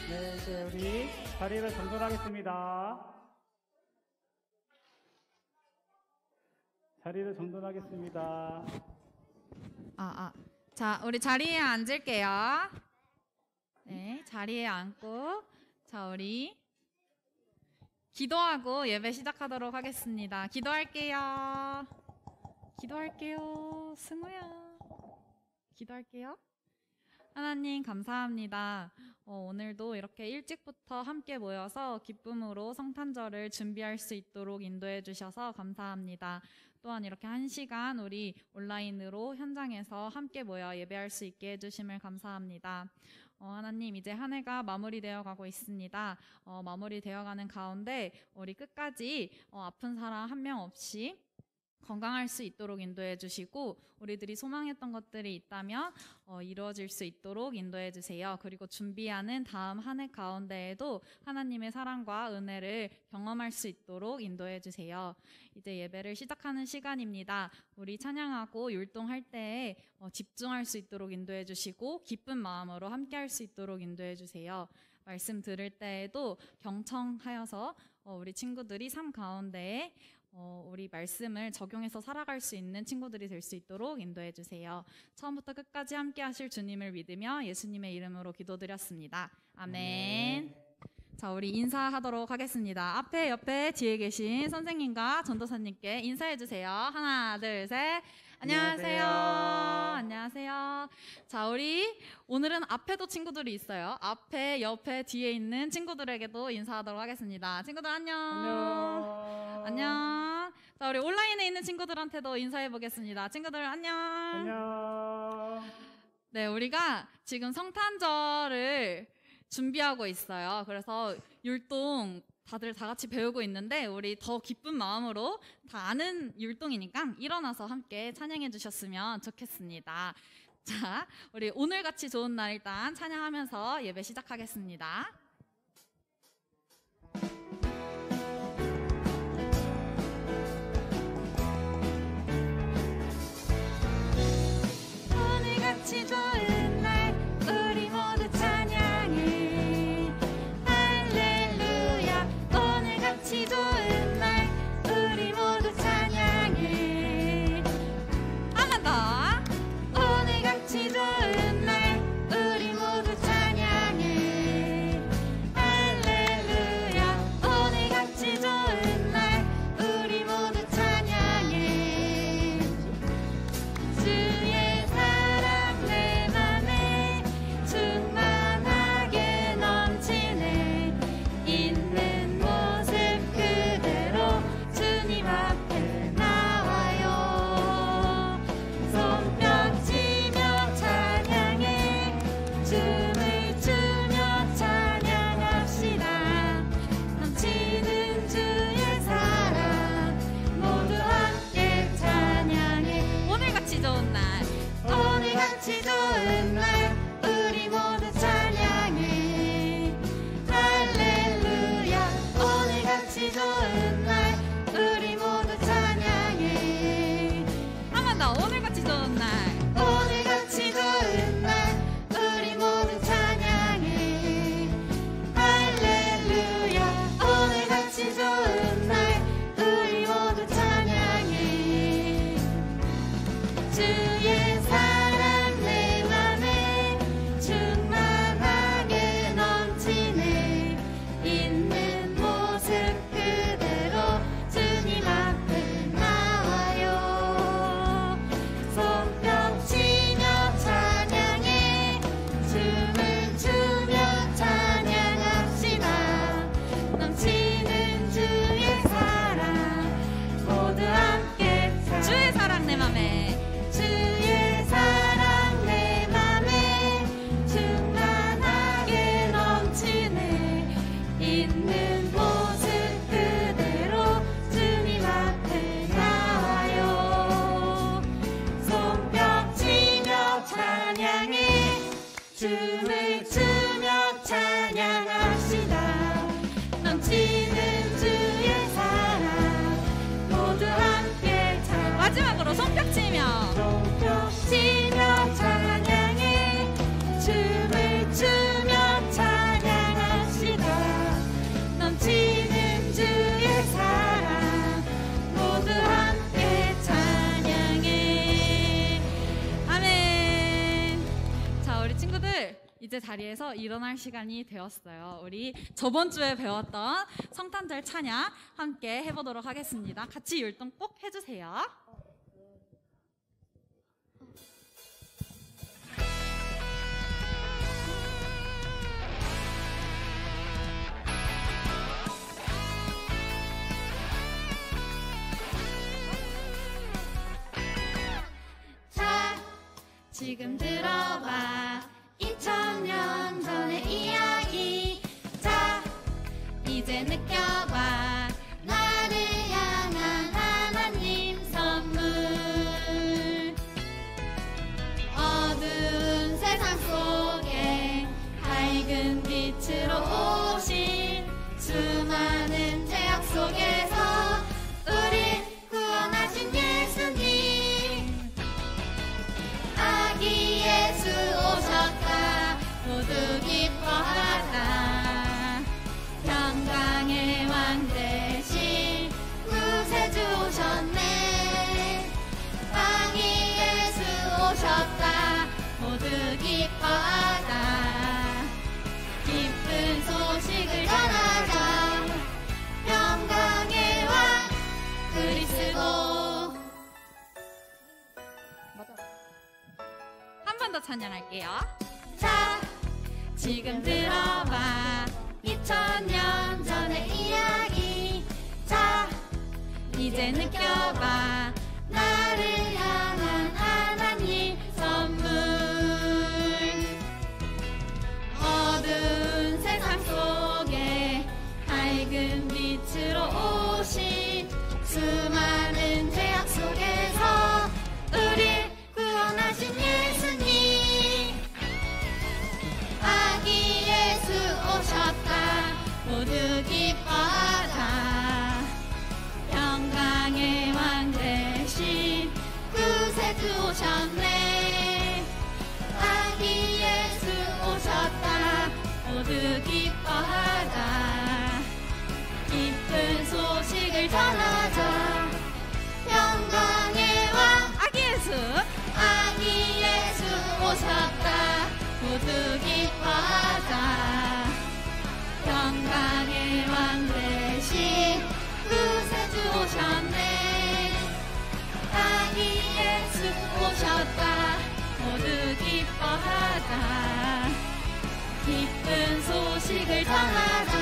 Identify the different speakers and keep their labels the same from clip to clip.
Speaker 1: 네, 이제 우리 자리를 정돈하겠습니다. 자리를 정돈하겠습니다.
Speaker 2: 자, 우리 자리에 앉을게요. 네, 자리에 앉고, 자, 우리 기도하고 예배 시작하도록 하겠습니다. 기도할게요. 승우야. 기도할게요. 하나님 감사합니다. 오늘도 이렇게 일찍부터 함께 모여서 기쁨으로 성탄절을 준비할 수 있도록 인도해 주셔서 감사합니다. 또한 이렇게 1시간 우리 온라인으로 현장에서 함께 모여 예배할 수 있게 해주심을 감사합니다. 하나님, 이제 한 해가 마무리되어 가고 있습니다. 마무리되어 가는 가운데 우리 끝까지 아픈 사람 한 명 없이 건강할 수 있도록 인도해 주시고, 우리들이 소망했던 것들이 있다면 이루어질 수 있도록 인도해 주세요. 그리고 준비하는 다음 한 해 가운데에도 하나님의 사랑과 은혜를 경험할 수 있도록 인도해 주세요. 이제 예배를 시작하는 시간입니다. 우리 찬양하고 율동할 때에 집중할 수 있도록 인도해 주시고, 기쁜 마음으로 함께 할 수 있도록 인도해 주세요. 말씀 들을 때에도 경청하여서 우리 친구들이 삶 가운데에 우리 말씀을 적용해서 살아갈 수 있는 친구들이 될 수 있도록 인도해 주세요. 처음부터 끝까지 함께 하실 주님을 믿으며 예수님의 이름으로 기도드렸습니다. 아멘. 자, 우리 인사하도록 하겠습니다. 앞에, 옆에, 뒤에 계신 선생님과 전도사님께 인사해 주세요. 하나, 둘, 셋. 안녕하세요. 안녕하세요. 자, 우리 오늘은 앞에도 친구들이 있어요. 앞에, 옆에, 뒤에 있는 친구들에게도 인사하도록 하겠습니다. 친구들 안녕. 안녕. 자, 우리 온라인에 있는 친구들한테도 인사해 보겠습니다. 친구들 안녕.
Speaker 1: 안녕.
Speaker 2: 네, 우리가 지금 성탄절을 준비하고 있어요. 그래서 율동 다들 다 같이 배우고 있는데, 우리 더 기쁜 마음으로 다 아는 율동이니까 일어나서 함께 찬양해 주셨으면 좋겠습니다. 자, 우리 오늘같이 좋은 날 일단 찬양하면서 예배 시작하겠습니다. 오늘같이 좋은 날 우리 모두 찬양해. 할렐루야. 오늘같이 좋은 날 우리 모두 찬양해. 한 번 더. 오늘같이 좋은 날 우리 모두 찬양해. 할렐루야. 오늘같이 좋은 날 우리 모두 찬양해. 주의 사랑 내 맘에 충만하게 넘치네. 있는 모습 그대로 주님 앞에 나와요. 손뼉치며 찬양해. 춤을 추며 찬양합시다. 넘치는 주의 사랑 모두 함께 찬양해. 오늘같이 좋은 날, 오늘같이 좋은 날 우리 모두 찬양해. 할렐루야. 오늘같이 좋은 날 우리 모두 찬양해. 한 번 더. 오늘같이 좋은 날, 오늘같이 좋은 날 우리 모두 찬양해. 할렐루야. 오늘같이 좋은 날 우리 모두 찬양해. 주의 사랑 내 맘에 충만하게 넘치네. 있는 모습 그대로 주님 앞에 나와요. 손뼉치며 찬양해. 춤을 추며 찬양합시다. 넘치는 주의 사랑 모두 함께 주의 사랑 내 맘에, 주의 사랑 내 맘에 충만하게 넘치네. 있는 모습 그대로 주님 앞에 나와요. 손뼉치며 찬양해. 춤을 추며 찬양합시다. 넘치는 주의 사랑 모두 함께 마지막으로 손뼉치며 찬양해. 춤을 추며 찬양합시다. 우리 친구들 이제 자리에서 일어날 시간이 되었어요. 우리 저번 주에 배웠던 성탄절 찬양 함께 해보도록 하겠습니다. 같이 율동 꼭 해주세요.
Speaker 3: 지금 들어봐 2000년 전의 이야기. 자 이제 느껴봐 나를 향한 하나님 선물. 어두운 세상 속에 밝은 빛으로 오신 수많은 죄악 속에서 우리 구원하신 예수님. 아기 예수 오셨다 모두 기뻐하다. 평강의 왕 대신 구세주 오셨네. 아기 예수 오셨다 모두 기뻐하다. 기쁜 소식을 전하자. 평강의 왕 그리스도.
Speaker 2: 한 번 더 찬양할게요.
Speaker 3: 자 지금 들어봐 2000년 전의 이야기. 자 이제 느껴봐 나를 향한 하나님 선물. 어두운 세상 속에 밝은 빛으로 오신 수많은 죄악 속에서 우리 구원하신 예수님. 아기 예수 오셨다 모두 기뻐하자. 평강의 왕 대신 구세주 오셨네. 아기 예수 오셨다 모두 기뻐하자. 기쁜 소식을 전하자. 평강의 왕
Speaker 2: 아기 예수
Speaker 3: 아기 예수 오셨다 모두 기뻐하자. 평강의 왕 대신 구세주 오셨네. 아기 예수 오셨다 모두 기뻐하자. 기쁜 소식을 전하자.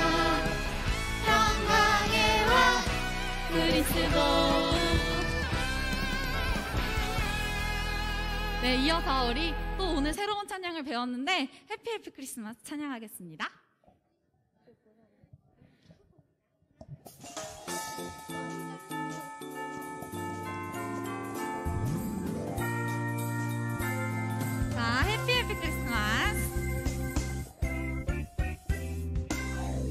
Speaker 3: 평강의 왕 그리스도.
Speaker 2: 네, 이어서 우리 또 오늘 새로운 찬양을 배웠는데 해피 해피 크리스마스 찬양하겠습니다. 자, 해피 해피 크리스마스.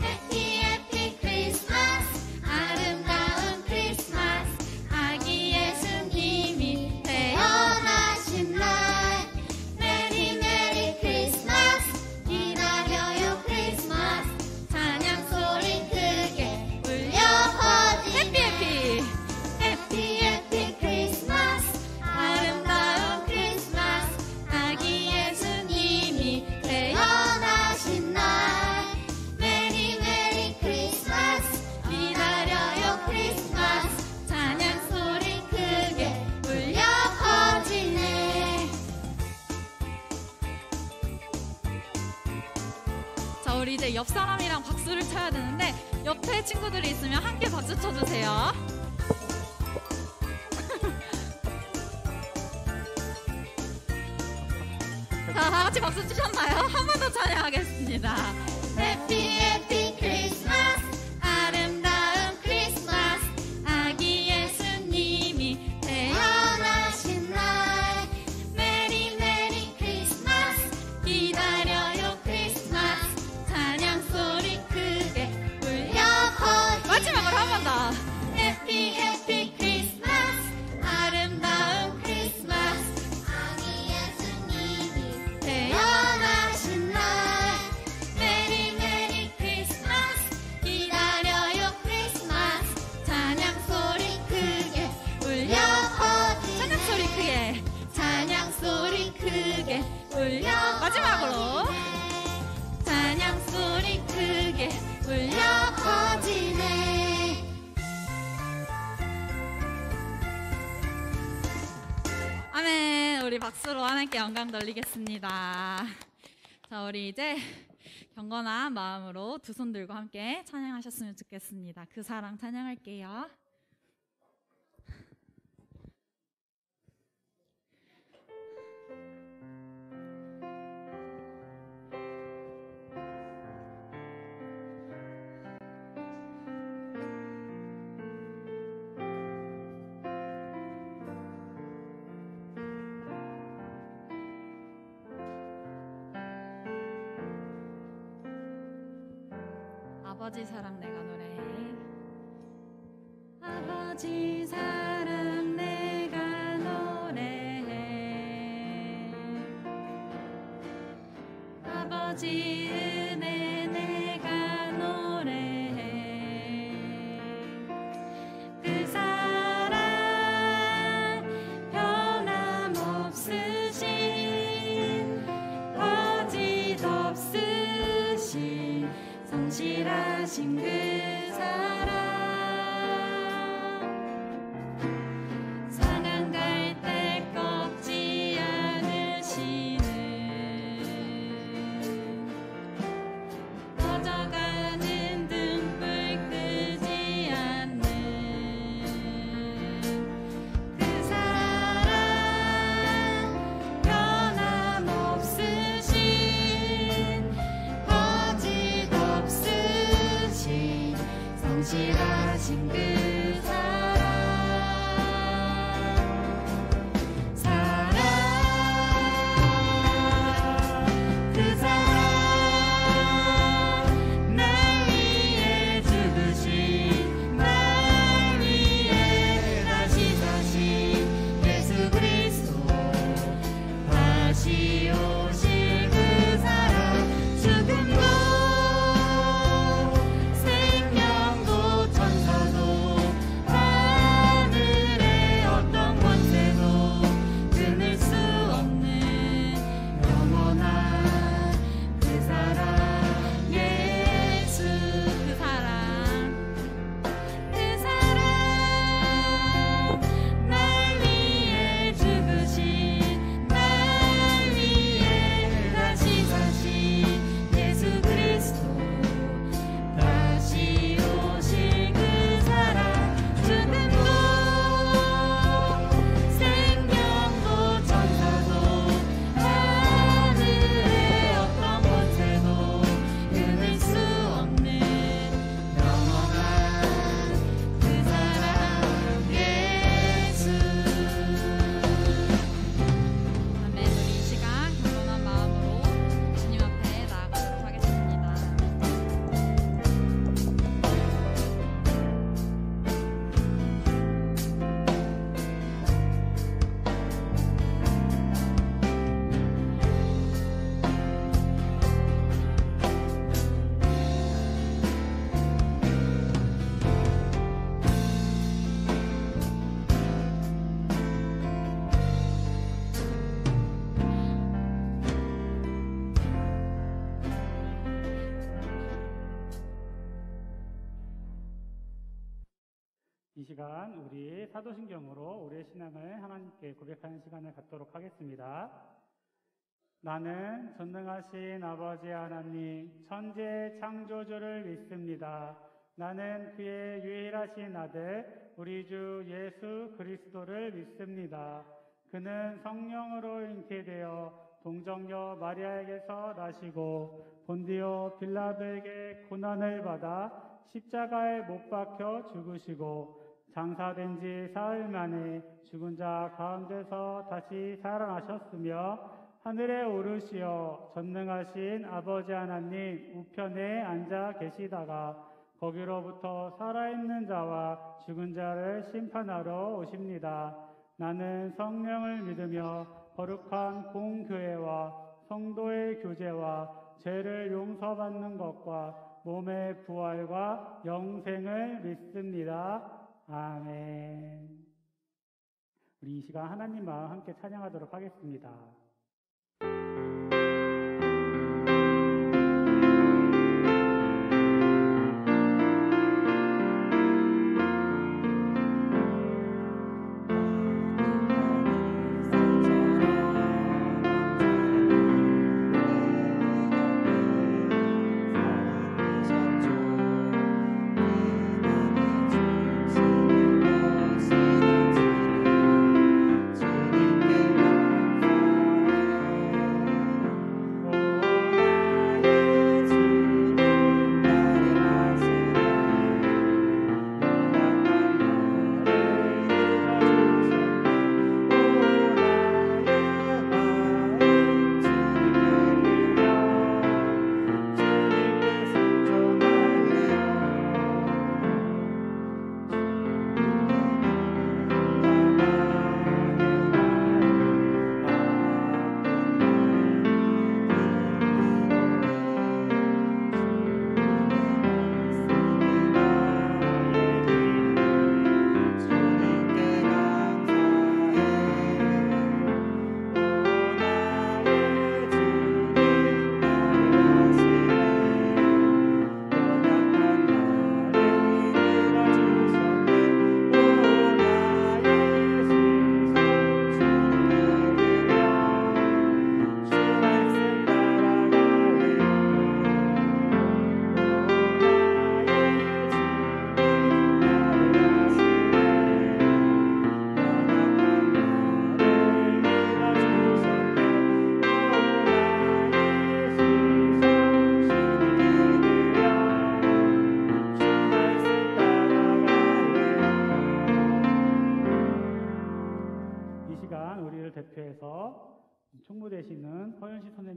Speaker 3: 해피 해피 크리스마스. 아름다운 크리스마스. 아기 예수님이 태어나신 날. 메리 메리 크리스마스. 기다려요 크리스마스. 찬양 소리 크게 울려 퍼지네.
Speaker 2: 해피 해피.
Speaker 3: 해피 해피 크리스마스. 아름다운 크리스마스. 아기 예수님이 태어나신 날. 메리 메리 크리스마스. 기다려요 크리스마스. 찬양 소리 크게 울려 퍼지네.
Speaker 2: 자, 우리 이제 옆 사람이랑 박수를 쳐야 되는데 옆에 친구들이 있으면 함께 박수 쳐주세요. 자, 다 같이 박수 치셨나요? 한 번 더 찬양하겠습니다.
Speaker 3: 해피 해피 크리스마스. 아름다운 크리스마스. 아기 예수님이 태어나신 날. 메리 메리 크리스마스. 기다려요 크리스마스. 찬양 소리 크게 울려 퍼지네.
Speaker 2: 마지막으로 한 번 더.
Speaker 3: 해피 해피 크리스마스. 아름다운 크리스마스. 아기 예수님이 태어나신 날. 메리 울려
Speaker 2: 마지막으로
Speaker 3: 찬양 소리 크게 울려 퍼지네.
Speaker 2: 아멘. 우리 박수로 하나님께 영광 돌리겠습니다. 자, 우리 이제 경건한 마음으로 두 손 들고 함께 찬양하셨으면 좋겠습니다. 그 사랑 찬양할게요. 아버지 사랑 내가 노래해. 아버지 사랑 내가 노래해. 아버지 은혜 내가 노래해. 그 사랑 변함없으신 거짓없으신 성실하신 그 사랑 상한 갈 때 꺾지 않으시는 꺼져가는 등불 끄지 않는 그 사랑 변함없으신 거짓없으신 성실하신 그 사랑 그 사랑 날 위해 죽으신 날 위해 다시 사신 예수 그리스도 다시 오실 그 사랑 죽음도 생명도 천사도 하늘의 어떤 권세도 끊을 수 없는 영원한 그 사랑 예수 그 사랑 날 위해 죽으신 날 위해 다시 사신 예수 그리스도 다시 오실 그 사랑 죽음도 생명도 천사도 하늘의 어떤 권세도 끊을 수 없는 영원한 그 사랑 예수. 아멘. 우리 이 시간 경건한 마음으로 주님 앞에 나아가도록 하겠습니다.
Speaker 1: 이 시간 우리 사도신경으로 우리의 신앙을 하나님께 고백하는 시간을 갖도록 하겠습니다. 나는 전능하신 아버지 하나님 천지의 창조주를 믿습니다. 나는 그의 유일하신 아들 우리 주 예수 그리스도를 믿습니다. 그는 성령으로 잉태되어 동정녀 마리아에게서 나시고 본디오 빌라도에게 고난을 받아 십자가에 못 박혀 죽으시고 장사된 지 사흘 만에 죽은 자 가운데서 다시 살아나셨으며 하늘에 오르시어 전능하신 아버지 하나님 우편에 앉아 계시다가 거기로부터 살아있는 자와 죽은 자를 심판하러 오십니다. 나는 성령을 믿으며 거룩한 공교회와 성도의 교제와 죄를 용서받는 것과 몸의 부활과 영생을 믿습니다. 아멘. 우리 이 시간 하나님 마음 함께 찬양하도록 하겠습니다.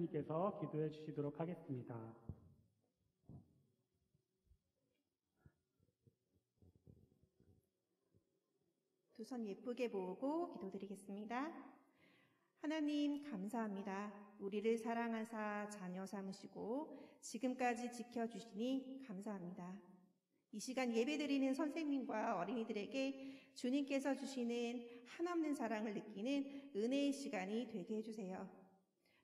Speaker 1: 선생님께서 기도해 주시도록 하겠습니다.
Speaker 4: 두 손 예쁘게 모으고 기도드리겠습니다. 하나님 감사합니다. 우리를 사랑하사 자녀 삼으시고 지금까지 지켜주시니 감사합니다. 이 시간 예배드리는 선생님과 어린이들에게 주님께서 주시는 한없는 사랑을 느끼는 은혜의 시간이 되게 해주세요.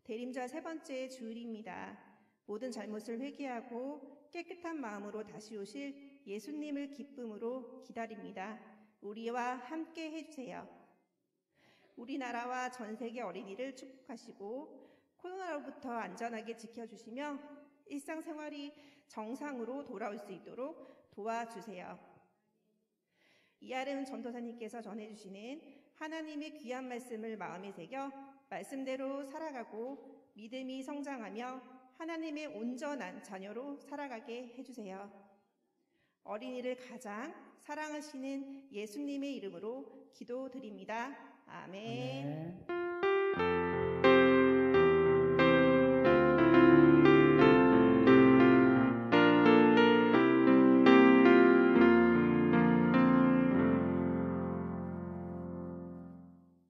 Speaker 4: 대림절 세 번째 주일입니다. 모든 잘못을 회개하고 깨끗한 마음으로 다시 오실 예수님을 기쁨으로 기다립니다. 우리와 함께 해주세요. 우리나라와 전 세계 어린이를 축복하시고 코로나로부터 안전하게 지켜주시며 일상생활이 정상으로 돌아올 수 있도록 도와주세요. 이아름 전도사님께서 전해주시는 하나님의 귀한 말씀을 마음에 새겨 말씀대로 살아가고 믿음이 성장하며 하나님의 온전한 자녀로 살아가게 해주세요. 어린이를 가장 사랑하시는 예수님의 이름으로 기도드립니다. 아멘.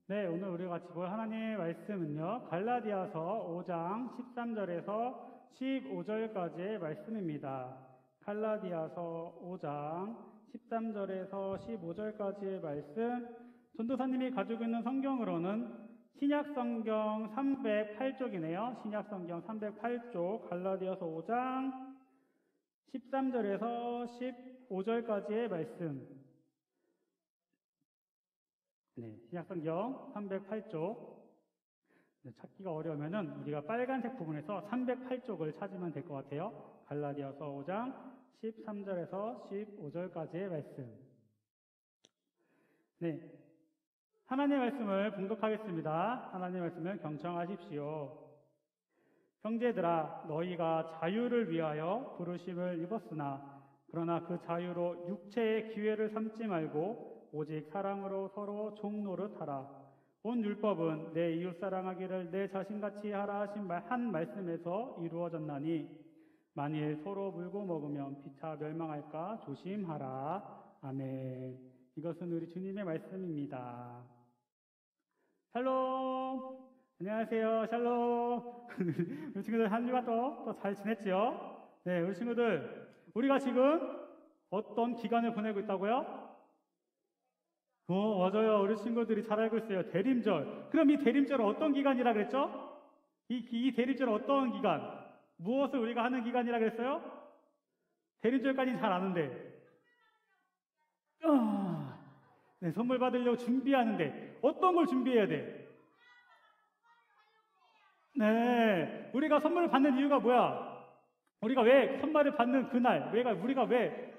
Speaker 1: 네, 오늘 우리가 같이 볼 하나님의 말씀은요, 갈라디아서 5장 13절에서 15절까지의 말씀입니다. 갈라디아서 5장 13절에서 15절까지의 말씀, 전도사님이 가지고 있는 성경으로는 신약성경 308쪽이네요. 신약성경 308쪽, 갈라디아서 5장 13절에서 15절까지의 말씀. 네, 신약성경 308쪽. 찾기가 어려우면은 우리가 빨간색 부분에서 308쪽을 찾으면 될 것 같아요. 갈라디아서 5장 13절에서 15절까지의 말씀. 네, 하나님의 말씀을 봉독하겠습니다. 하나님의 말씀을 경청하십시오. 형제들아, 너희가 자유를 위하여 부르심을 입었으나 그러나 그 자유로 육체의 기회를 삼지 말고 오직 사랑으로 서로 종노릇하라. 온 율법은 내 이웃 사랑하기를 내 자신같이 하라 하신 한 말씀에서 이루어졌나니 만일 서로 물고 먹으면 피차 멸망할까 조심하라. 아멘. 이것은 우리 주님의 말씀입니다. 샬롬. 안녕하세요. 샬롬. 우리 친구들 한 주간 또 잘 지냈죠? 네, 우리 친구들, 우리가 지금 어떤 기간을 보내고 있다고요? 맞아요. 우리 친구들이 잘 알고 있어요. 대림절. 그럼 이 대림절은 어떤 기간이라 그랬죠? 이 대림절은 어떤 기간? 무엇을 우리가 하는 기간이라 그랬어요? 대림절까지는 잘 아는데. 네, 선물 받으려고 준비하는데 어떤 걸 준비해야 돼? 네, 우리가 선물을 받는 이유가 뭐야? 우리가 왜 선물을 받는 그날, 우리가 왜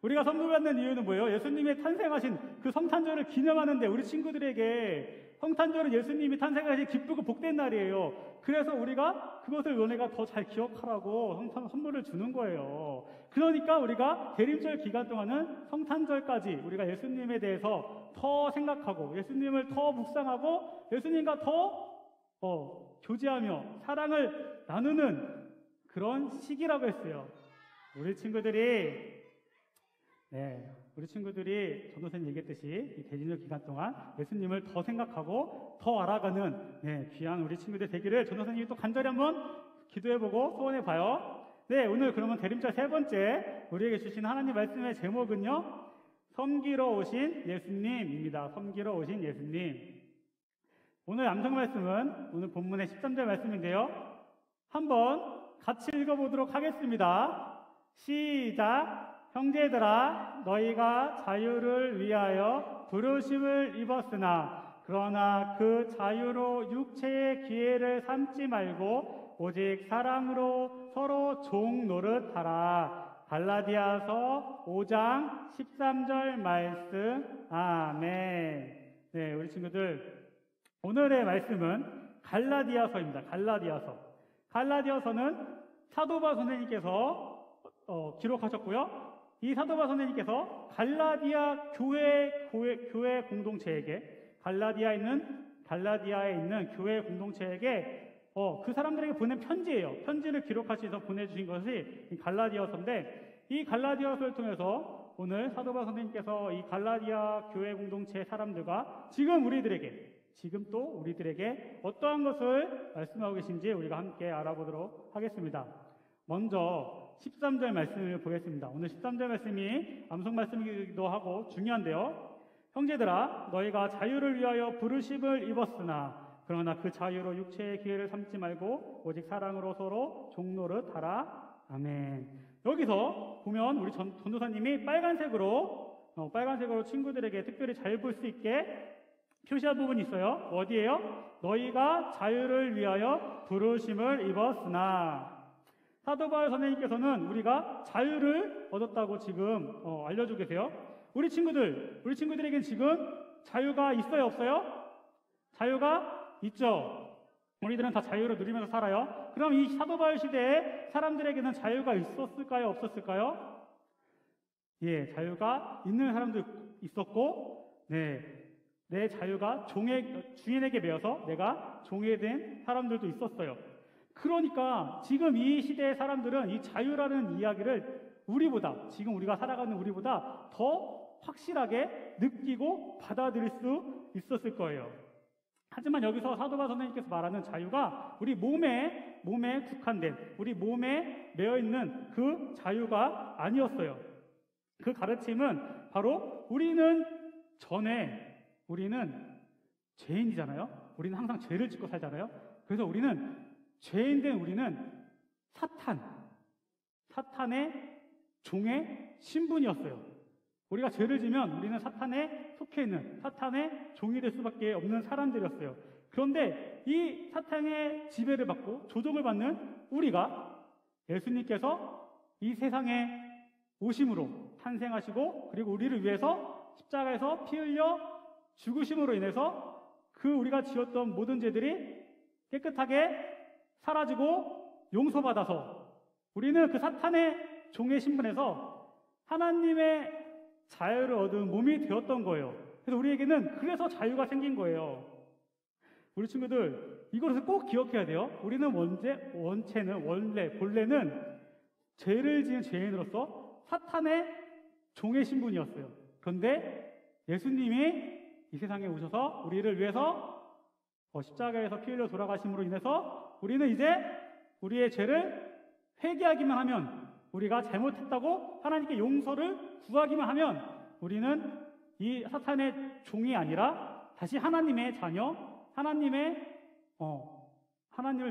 Speaker 1: 우리가 선물 받는 이유는 뭐예요? 예수님이 탄생하신 그 성탄절을 기념하는데 우리 친구들에게 성탄절은 예수님이 탄생하신 기쁘고 복된 날이에요. 그래서 우리가 그것을 너네가 더 잘 기억하라고 선물을 주는 거예요. 그러니까 우리가 대림절 기간 동안은 성탄절까지 우리가 예수님에 대해서 더 생각하고 예수님을 더 묵상하고 예수님과 더 교제하며 사랑을 나누는 그런 시기라고 했어요. 우리 친구들이 전도사님 얘기했듯이 이 대림절 기간 동안 예수님을 더 생각하고 더 알아가는 귀한 우리 친구들 되기를 전도사님이 또 간절히 한번 기도해보고 소원해봐요. 네, 오늘 그러면 대림절 세 번째 우리에게 주신 하나님 말씀의 제목은요, 섬기러 오신 예수님입니다. 섬기러 오신 예수님. 오늘 암송 말씀은 오늘 본문의 13절 말씀인데요. 한번 같이 읽어보도록 하겠습니다. 시작! 형제들아, 너희가 자유를 위하여 부르심을 입었으나 그러나 그 자유로 육체의 기회를 삼지 말고 오직 사랑으로 서로 종 노릇하라. 갈라디아서 5장 13절 말씀. 아멘. 네, 우리 친구들, 오늘의 말씀은 갈라디아서입니다. 갈라디아서는 사도 바울 선생님께서 기록하셨고요. 이 사도 바울 선생님께서 갈라디아 교회 공동체에게 갈라디아에 있는 갈라디아에 있는 교회 공동체에게 그 사람들에게 보낸 편지예요. 편지를 기록하셔서 보내주신 것이 이 갈라디아서인데, 이 갈라디아서를 통해서 오늘 사도 바울 선생님께서 이 갈라디아 교회 공동체 사람들과 지금 또 우리들에게 어떠한 것을 말씀하고 계신지 우리가 함께 알아보도록 하겠습니다. 먼저 13절 말씀을 보겠습니다. 오늘 13절 말씀이 암송 말씀이기도 하고 중요한데요. 형제들아, 너희가 자유를 위하여 부르심을 입었으나 그러나 그 자유로 육체의 기회를 삼지 말고 오직 사랑으로 서로 종노릇하라. 아멘. 여기서 보면 우리 전도사님이 빨간색으로 친구들에게 특별히 잘 볼 수 있게 표시한 부분이 있어요. 어디예요? 너희가 자유를 위하여 부르심을 입었으나. 사도 바울 선생님께서는 우리가 자유를 얻었다고 지금 알려주고 계세요. 우리 친구들에겐 지금 자유가 있어요, 없어요? 자유가 있죠. 우리들은 다 자유를 누리면서 살아요. 그럼 이 사도 바울 시대에 사람들에게는 자유가 있었을까요, 없었을까요? 예, 자유가 있는 사람도 있었고, 내 자유가 주인에게 매여서 내가 종이 된 사람들도 있었어요. 그러니까 지금 이 시대의 사람들은 이 자유라는 이야기를 지금 우리가 살아가는 우리보다 더 확실하게 느끼고 받아들일 수 있었을 거예요. 하지만 여기서 사도 바울 선생님께서 말하는 자유가 우리 몸에 국한된, 우리 몸에 매여있는 그 자유가 아니었어요. 그 가르침은 바로 우리는 죄인이잖아요. 우리는 항상 죄를 짓고 살잖아요. 그래서 죄인된 우리는 사탄의 종의 신분이었어요. 우리가 죄를 지면 우리는 사탄에 속해 있는, 사탄의 종이 될 수밖에 없는 사람들이었어요. 그런데 이 사탄의 지배를 받고 조종을 받는 우리가 예수님께서 이 세상에 오심으로 탄생하시고, 그리고 우리를 위해서 십자가에서 피 흘려 죽으심으로 인해서 우리가 지었던 모든 죄들이 깨끗하게 사라지고 용서받아서 우리는 그 사탄의 종의 신분에서 하나님의 자유를 얻은 몸이 되었던 거예요. 그래서 우리에게는 그래서 자유가 생긴 거예요. 우리 친구들, 이것을 꼭 기억해야 돼요. 우리는 본래는 죄를 지은 죄인으로서 사탄의 종의 신분이었어요. 그런데 예수님이 이 세상에 오셔서 우리를 위해서 십자가에서 피 흘려 돌아가심으로 인해서 우리는 이제 우리의 죄를 회개하기만 하면, 우리가 잘못했다고 하나님께 용서를 구하기만 하면 우리는 이 사탄의 종이 아니라 다시 하나님의 자녀, 하나님을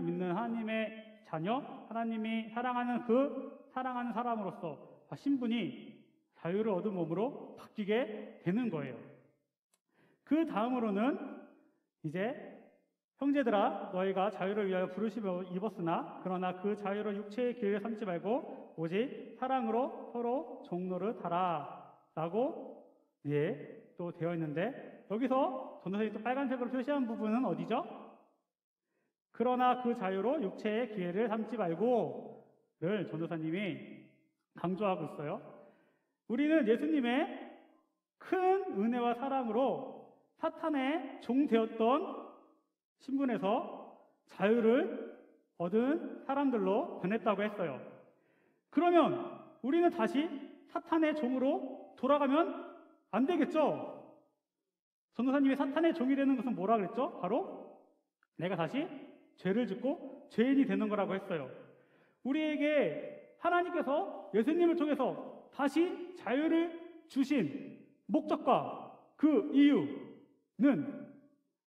Speaker 1: 믿는 하나님의 자녀, 하나님이 사랑하는 사람으로서 신분이 자유를 얻은 몸으로 바뀌게 되는 거예요. 그 다음으로는 이제 형제들아, 너희가 자유를 위하여 부르심을 입었으나 그러나 그 자유로 육체의 기회를 삼지 말고 오직 사랑으로 서로 종노릇하라 라고 또 되어 있는데, 여기서 전도사님이 또 빨간색으로 표시한 부분은 어디죠? 그러나 그 자유로 육체의 기회를 삼지 말고를 전도사님이 강조하고 있어요. 우리는 예수님의 큰 은혜와 사랑으로 사탄의 종 되었던 신분에서 자유를 얻은 사람들로 변했다고 했어요. 그러면 우리는 다시 사탄의 종으로 돌아가면 안 되겠죠? 전도사님이 사탄의 종이 되는 것은 뭐라 그랬죠? 바로 내가 다시 죄를 짓고 죄인이 되는 거라고 했어요. 우리에게 하나님께서 예수님을 통해서 다시 자유를 주신 목적과 그 이유는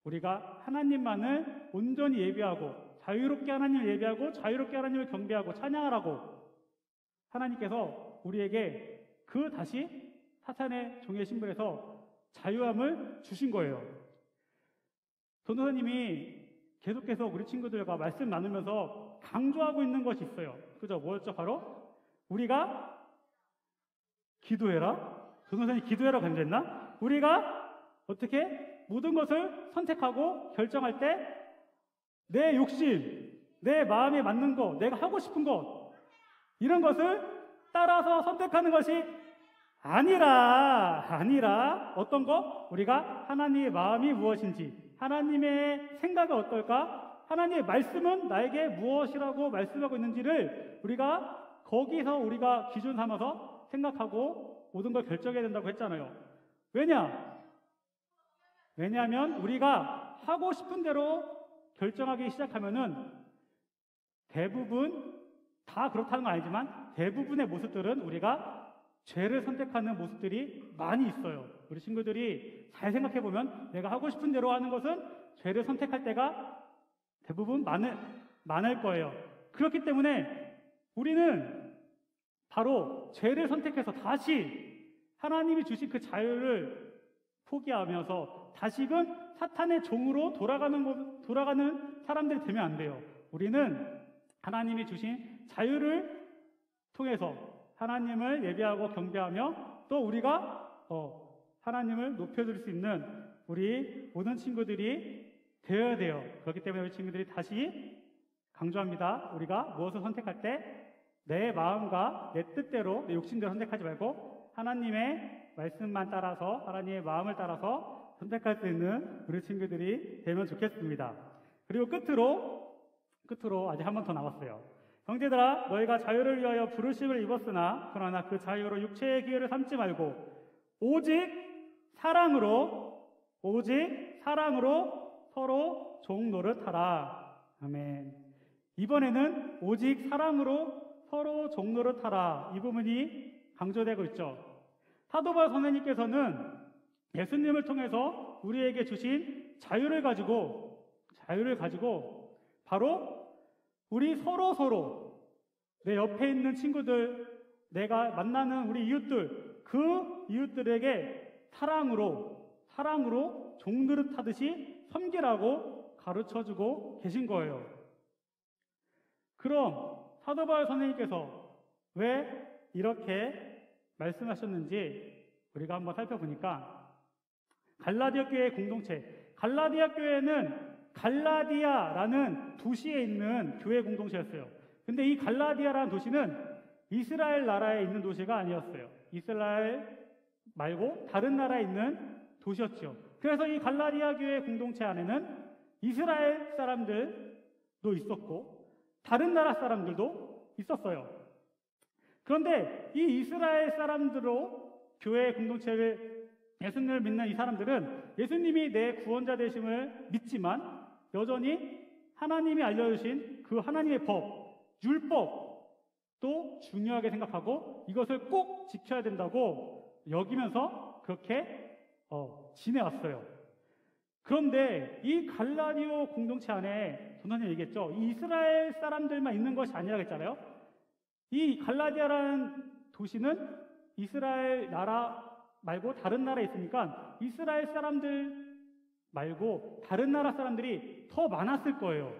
Speaker 1: 우리가 하나님만을 온전히 예배하고 자유롭게 하나님을 예배하고 자유롭게 하나님을 경배하고 찬양하라고 하나님께서 우리에게 다시 사탄의 종의 신분에서 자유함을 주신 거예요. 전도사님이 계속해서 우리 친구들과 말씀 나누면서 강조하고 있는 것이 있어요. 그죠? 뭐였죠? 바로 우리가 기도해라. 전도사님이 기도해라 강조했나? 우리가 어떻게 모든 것을 선택하고 결정할 때 내 욕심, 내 마음에 맞는 것, 내가 하고 싶은 것, 이런 것을 따라서 선택하는 것이 아니라 어떤 거? 우리가 하나님의 마음이 무엇인지, 하나님의 생각은 어떨까? 하나님의 말씀은 나에게 무엇이라고 말씀하고 있는지를 우리가 거기서 우리가 기준 삼아서 생각하고 모든 걸 결정해야 된다고 했잖아요. 왜냐하면 우리가 하고 싶은 대로 결정하기 시작하면은 대부분 다 그렇다는 건 아니지만 대부분의 모습들은 우리가 죄를 선택하는 모습들이 많이 있어요. 우리 친구들이 잘 생각해 보면 내가 하고 싶은 대로 하는 것은 죄를 선택할 때가 대부분 많을 거예요. 그렇기 때문에 우리는 바로 죄를 선택해서 다시 하나님이 주신 그 자유를 포기하면서 다시금 사탄의 종으로 돌아가는 사람들이 되면 안 돼요. 우리는 하나님이 주신 자유를 통해서 하나님을 예배하고 경배하며 또 우리가 하나님을 높여줄 수 있는 우리 모든 친구들이 되어야 돼요. 그렇기 때문에 우리 친구들이 다시 강조합니다. 우리가 무엇을 선택할 때 내 마음과 내 뜻대로 내 욕심대로 선택하지 말고 하나님의 말씀만 따라서 하나님의 마음을 따라서 선택할 수 있는 우리 친구들이 되면 좋겠습니다. 그리고 끝으로 아직 한 번 더 남았어요. 형제들아, 너희가 자유를 위하여 부르심을 입었으나 그러나 그 자유로 육체의 기회를 삼지 말고 오직 사랑으로 서로 종 노릇하라. 아멘. 이번에는 오직 사랑으로 서로 종 노릇하라. 이 부분이 강조되고 있죠. 사도 바울 선생님께서는 예수님을 통해서 우리에게 주신 자유를 가지고 바로 우리 서로 내 옆에 있는 친구들, 내가 만나는 우리 이웃들, 그 이웃들에게 사랑으로 종노릇 하듯이 섬기라고 가르쳐주고 계신 거예요. 그럼 사도 바울 선생님께서 왜 이렇게 말씀하셨는지 우리가 한번 살펴보니까 갈라디아 교회의 공동체, 갈라디아 교회는 갈라디아라는 도시에 있는 교회 공동체였어요. 근데 이 갈라디아라는 도시는 이스라엘 나라에 있는 도시가 아니었어요. 이스라엘 말고 다른 나라에 있는 도시였죠. 그래서 이 갈라디아 교회 공동체 안에는 이스라엘 사람들도 있었고 다른 나라 사람들도 있었어요. 그런데 이 이스라엘 사람들로 교회 공동체를 예수님을 믿는 이 사람들은 예수님이 내 구원자 되심을 믿지만 여전히 하나님이 알려주신 그 하나님의 법, 율법도 중요하게 생각하고 이것을 꼭 지켜야 된다고 여기면서 그렇게 지내왔어요. 그런데 이 갈라디아 공동체 안에 전도사님 얘기했죠. 이 이스라엘 사람들만 있는 것이 아니라 했잖아요. 이 갈라디아라는 도시는 이스라엘 나라 말고 다른 나라에 있으니까 이스라엘 사람들 말고 다른 나라 사람들이 더 많았을 거예요.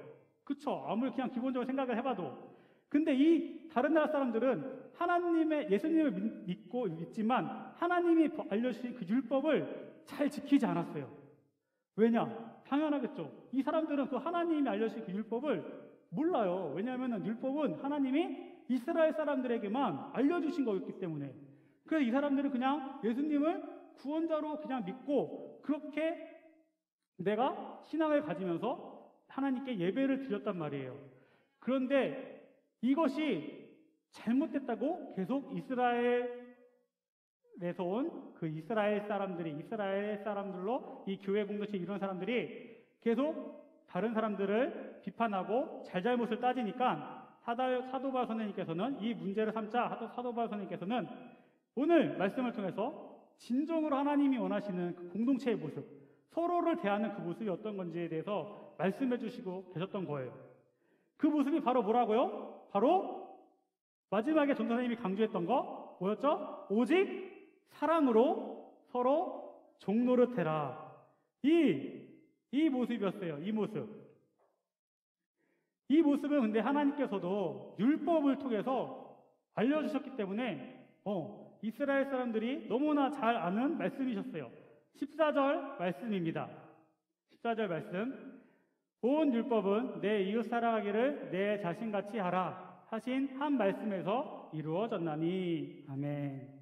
Speaker 1: 그쵸? 아무리 그냥 기본적으로 생각을 해봐도. 근데 이 다른 나라 사람들은 예수님을 믿지만 하나님이 알려주신 그 율법을 잘 지키지 않았어요. 왜냐? 당연하겠죠. 이 사람들은 그 하나님이 알려주신 그 율법을 몰라요. 왜냐하면 율법은 하나님이 이스라엘 사람들에게만 알려주신 거였기 때문에. 그래서 이 사람들은 그냥 예수님을 구원자로 그냥 믿고 그렇게 내가 신앙을 가지면서 하나님께 예배를 드렸단 말이에요. 그런데 이것이 잘못됐다고 계속 이스라엘에서 온 그 이스라엘 사람들로 이 교회 공동체 이런 사람들이 계속 다른 사람들을 비판하고 잘잘못을 따지니까 사도 바울 선생님께서는 이 문제를 삼자 사도 바울 선생님께서는 오늘 말씀을 통해서 진정으로 하나님이 원하시는 그 공동체의 모습, 서로를 대하는 그 모습이 어떤 건지에 대해서 말씀해 주시고 계셨던 거예요. 그 모습이 바로 뭐라고요? 바로 마지막에 전도사님이 강조했던 거 뭐였죠? 오직 사랑으로 서로 종노릇해라. 이 모습이었어요. 이 모습은 근데 하나님께서도 율법을 통해서 알려주셨기 때문에 이스라엘 사람들이 너무나 잘 아는 말씀이셨어요. 14절 말씀입니다. 14절 말씀. 온 율법은 내 이웃 사랑하기를 내 자신같이 하라 하신 한 말씀에서 이루어졌나니. 아멘.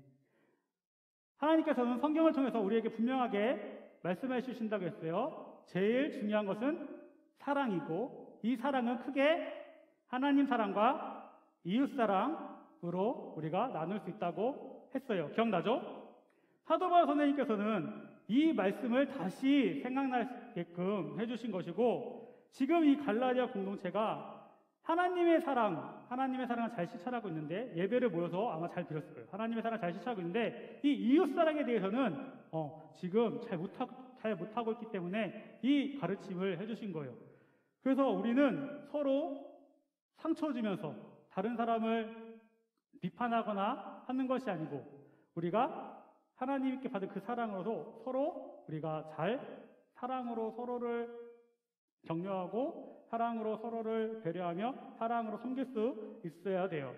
Speaker 1: 하나님께서는 성경을 통해서 우리에게 분명하게 말씀해 주신다고 했어요. 제일 중요한 것은 사랑이고 이 사랑은 크게 하나님 사랑과 이웃 사랑으로 우리가 나눌 수 있다고 했어요. 기억나죠? 사도 바울 선생님께서는 이 말씀을 다시 생각나게끔 해주신 것이고 지금 이 갈라디아 공동체가 하나님의 사랑을 잘 실천하고 있는데 예배를 모여서 아마 잘 드렸을 거예요. 하나님의 사랑을 잘 실천하고 있는데 이 이웃 사랑에 대해서는 지금 잘 못하고 있기 때문에 이 가르침을 해주신 거예요. 그래서 우리는 서로 상처 주면서 다른 사람을 비판하거나 하는 것이 아니고 우리가 하나님께 받은 그 사랑으로도 서로 우리가 잘 사랑으로 서로를 격려하고 사랑으로 서로를 배려하며 사랑으로 섬길 수 있어야 돼요.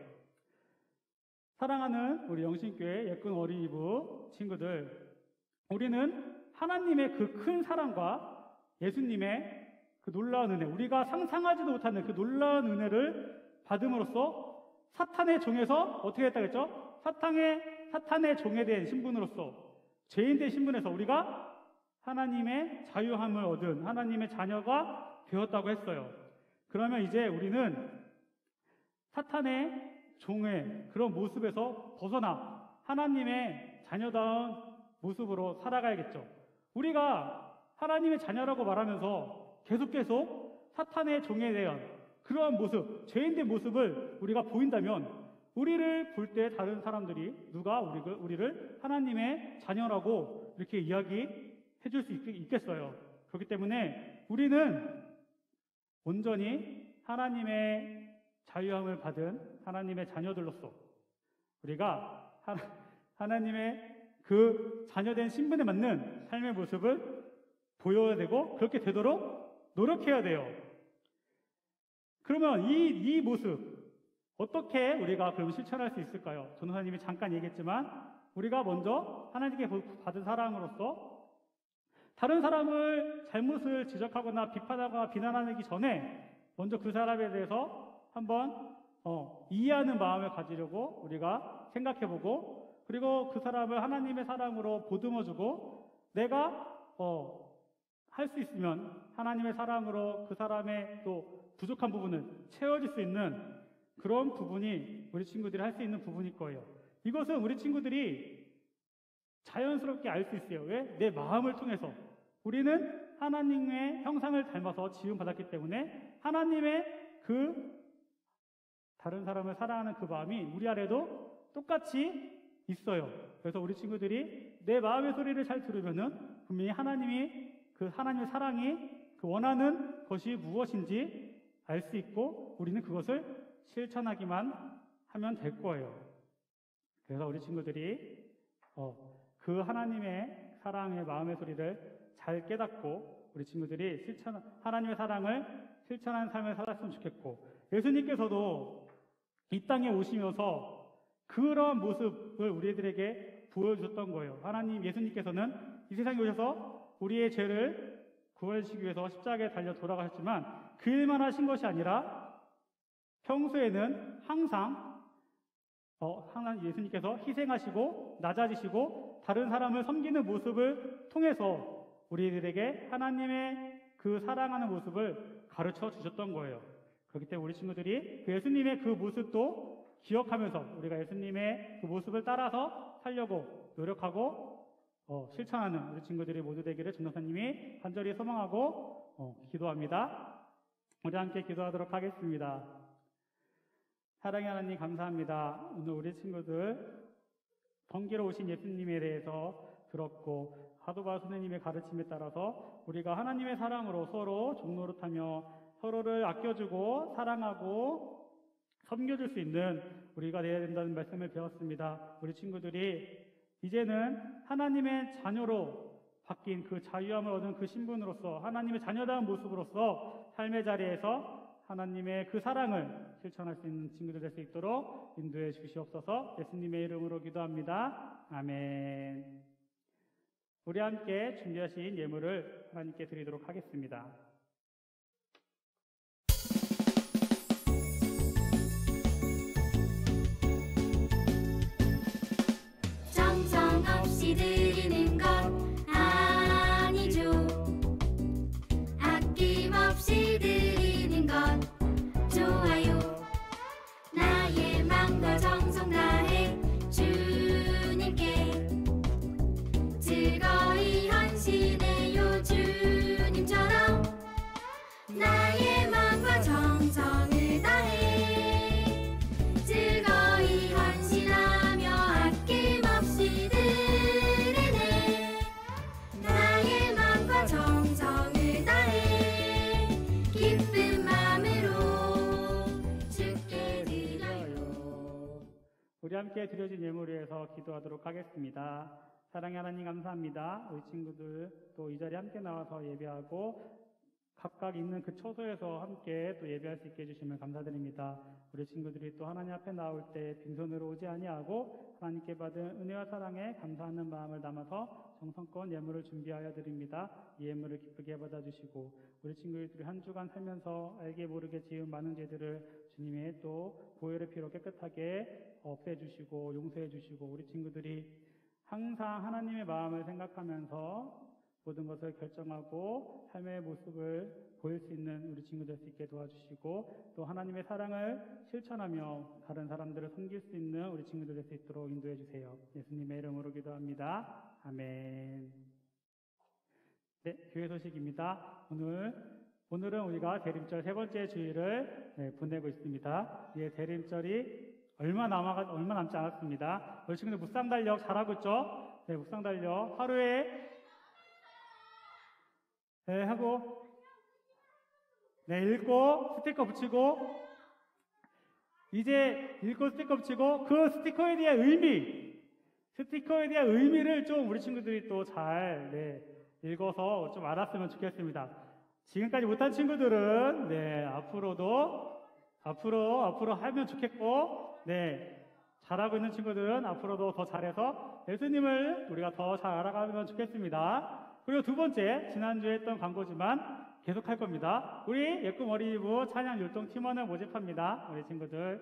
Speaker 1: 사랑하는 우리 영신교회 예쁜 어린이부 친구들, 우리는 하나님의 그 큰 사랑과 예수님의 그 놀라운 은혜, 우리가 상상하지도 못하는 그 놀라운 은혜를 받음으로써 사탄의 종에서 어떻게 했다고 했죠? 사탄의 종에 대한 신분으로서 죄인된 신분에서 우리가 하나님의 자유함을 얻은 하나님의 자녀가 되었다고 했어요. 그러면 이제 우리는 사탄의 종의 그런 모습에서 벗어나 하나님의 자녀다운 모습으로 살아가야겠죠. 우리가 하나님의 자녀라고 말하면서 계속 사탄의 종에 대한 그러한 모습, 죄인된 모습을 우리가 보인다면 우리를 볼 때 다른 사람들이 누가 우리를 하나님의 자녀라고 이렇게 이야기해 줄 수 있겠어요. 그렇기 때문에 우리는 온전히 하나님의 자유함을 받은 하나님의 자녀들로서 우리가 하나님의 그 자녀된 신분에 맞는 삶의 모습을 보여야 되고 그렇게 되도록 노력해야 돼요. 그러면 이 모습 어떻게 우리가 그럼 실천할 수 있을까요? 전도사님이 잠깐 얘기했지만 우리가 먼저 하나님께 받은 사랑으로서 다른 사람을 잘못을 지적하거나 비판하거나 비난하기 전에 먼저 그 사람에 대해서 한번 이해하는 마음을 가지려고 우리가 생각해보고 그리고 그 사람을 하나님의 사랑으로 보듬어주고 내가 할 수 있으면 하나님의 사랑으로 그 사람의 또 부족한 부분을 채워줄 수 있는 그런 부분이 우리 친구들이 할 수 있는 부분일 거예요. 이것은 우리 친구들이 자연스럽게 알 수 있어요. 왜? 내 마음을 통해서. 우리는 하나님의 형상을 닮아서 지음받았기 때문에 하나님의 그 다른 사람을 사랑하는 그 마음이 우리 안에도 똑같이 있어요. 그래서 우리 친구들이 내 마음의 소리를 잘 들으면은 분명히 하나님의 사랑이 그 원하는 것이 무엇인지 알 수 있고 우리는 그것을 실천하기만 하면 될 거예요. 그래서 우리 친구들이 그 하나님의 사랑의 마음의 소리를 잘 깨닫고 우리 친구들이 하나님의 사랑을 실천하는 삶을 살았으면 좋겠고 예수님께서도 이 땅에 오시면서 그런 모습을 우리들에게 보여주셨던 거예요. 예수님께서는 이 세상에 오셔서 우리의 죄를 구원하시기 위해서 십자가에 달려 돌아가셨지만 그 일만 하신 것이 아니라 평소에는 항상 예수님께서 희생하시고 낮아지시고 다른 사람을 섬기는 모습을 통해서 우리들에게 하나님의 그 사랑하는 모습을 가르쳐 주셨던 거예요. 그렇기 때문에 우리 친구들이 그 예수님의 그 모습도 기억하면서 우리가 예수님의 그 모습을 따라서 살려고 노력하고 실천하는 우리 친구들이 모두 되기를 전도사님이 간절히 소망하고 기도합니다. 우리 함께 기도하도록 하겠습니다. 사랑의 하나님 감사합니다. 오늘 우리 친구들 번개로 오신 예수님에 대해서 들었고 사도 바울 선생님의 가르침에 따라서 우리가 하나님의 사랑으로 서로 종노릇하며 서로를 아껴주고 사랑하고 섬겨줄 수 있는 우리가 되어야 된다는 말씀을 배웠습니다. 우리 친구들이 이제는 하나님의 자녀로 바뀐 그 자유함을 얻은 그 신분으로서 하나님의 자녀다운 모습으로서 삶의 자리에서 하나님의 그 사랑을 실천할 수 있는 친구들 될 수 있도록 인도해 주시옵소서. 예수님의 이름으로 기도합니다. 아멘. 우리 함께 준비하신 예물을 하나님께 드리도록 하겠습니다.
Speaker 3: 정성 없이 드리는 것 아니죠.
Speaker 1: 우리 함께 드려진 예물 위해서 기도하도록 하겠습니다. 사랑의 하나님 감사합니다. 우리 친구들 또 이 자리에 함께 나와서 예배하고 각각 있는 그 처소에서 함께 또 예배할 수 있게 해주시면 감사드립니다. 우리 친구들이 또 하나님 앞에 나올 때 빈손으로 오지 아니하고 하나님께 받은 은혜와 사랑에 감사하는 마음을 담아서 정성껏 예물을 준비하여 드립니다. 이 예물을 기쁘게 받아주시고 우리 친구들이 한 주간 살면서 알게 모르게 지은 많은 죄들을 주님의 또 보혈의 피로 깨끗하게 없애주시고 용서해주시고 우리 친구들이 항상 하나님의 마음을 생각하면서 모든 것을 결정하고 삶의 모습을 보일 수 있는 우리 친구 될 수 있게 도와주시고 또 하나님의 사랑을 실천하며 다른 사람들을 섬길 수 있는 우리 친구들 될 수 있도록 인도해 주세요. 예수님의 이름으로 기도합니다. 아멘. 네, 교회 소식입니다. 오늘은 우리가 대림절 세 번째 주일을 보내고 있습니다. 예, 대림절이 얼마 남지 않았습니다. 우리 친구들 묵상 달력 잘하고 있죠? 네, 묵상 달력 하루에 네, 하고, 네, 읽고, 스티커 붙이고, 이제 읽고 스티커 붙이고, 그 스티커에 대한 의미를 좀 우리 친구들이 또 잘, 네, 읽어서 좀 알았으면 좋겠습니다. 지금까지 못한 친구들은, 네, 앞으로 하면 좋겠고, 네, 잘하고 있는 친구들은 앞으로도 더 잘해서 예수님을 우리가 더 잘 알아가면 좋겠습니다. 그리고 두 번째, 지난주에 했던 광고지만 계속 할 겁니다. 우리 예꿈 어린이부 찬양 율동 팀원을 모집합니다. 우리 친구들.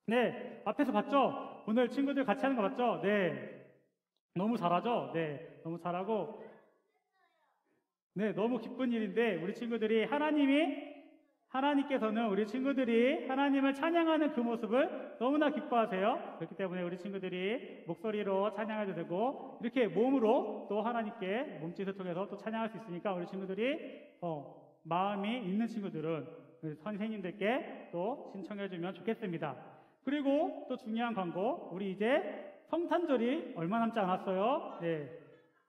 Speaker 1: 네, 앞에서 봤죠? 오늘 친구들 같이 하는 거 봤죠? 네. 너무 잘하죠? 네, 너무 잘하고. 네, 너무 기쁜 일인데, 우리 친구들이 하나님께서는 우리 친구들이 하나님을 찬양하는 그 모습을 너무나 기뻐하세요. 그렇기 때문에 우리 친구들이 목소리로 찬양해도 되고 이렇게 몸으로 또 하나님께 몸짓을 통해서 또 찬양할 수 있으니까 우리 친구들이 마음이 있는 친구들은 우리 선생님들께 또 신청해주면 좋겠습니다. 그리고 또 중요한 광고, 우리 이제 성탄절이 얼마 남지 않았어요. 네,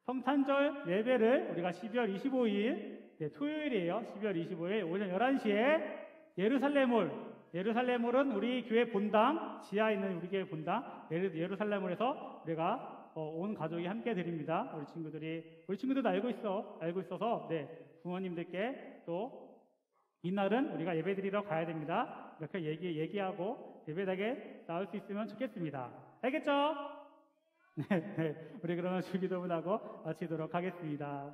Speaker 1: 성탄절 예배를 우리가 12월 25일 네, 토요일이에요. 12월 25일 오전 11시에 예루살렘홀은 우리 교회 본당, 지하에 있는 우리 교회 본당, 예루살렘홀에서 우리가 온 가족이 함께 드립니다. 우리 친구들도 알고 있어서, 네, 부모님들께 또 이날은 우리가 예배 드리러 가야 됩니다. 이렇게 얘기하고 예배당에 나올 수 있으면 좋겠습니다. 알겠죠? 네, 우리 그러면 주기도문하고 마치도록 하겠습니다.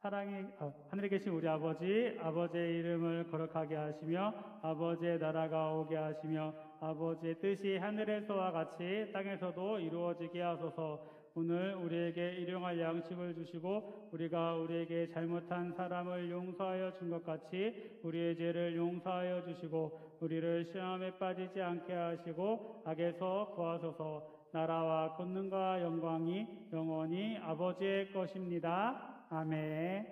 Speaker 1: 하늘에 계신 우리 아버지의 이름을 거룩하게 하시며 아버지의 나라가 오게 하시며 아버지의 뜻이 하늘에서와 같이 땅에서도 이루어지게 하소서. 오늘 우리에게 일용할 양식을 주시고 우리가 우리에게 잘못한 사람을 용서하여 준 것 같이 우리의 죄를 용서하여 주시고 우리를 시험에 빠지지 않게 하시고 악에서 구하소서. 나라와 권능과 영광이 영원히 아버지의 것입니다. 아멘.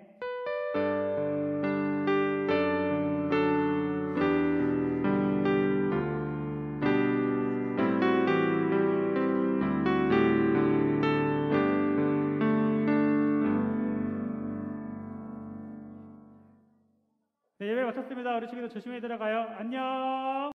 Speaker 1: 네, 예배 마쳤습니다. 우리 친구들 조심히 들어가요. 안녕.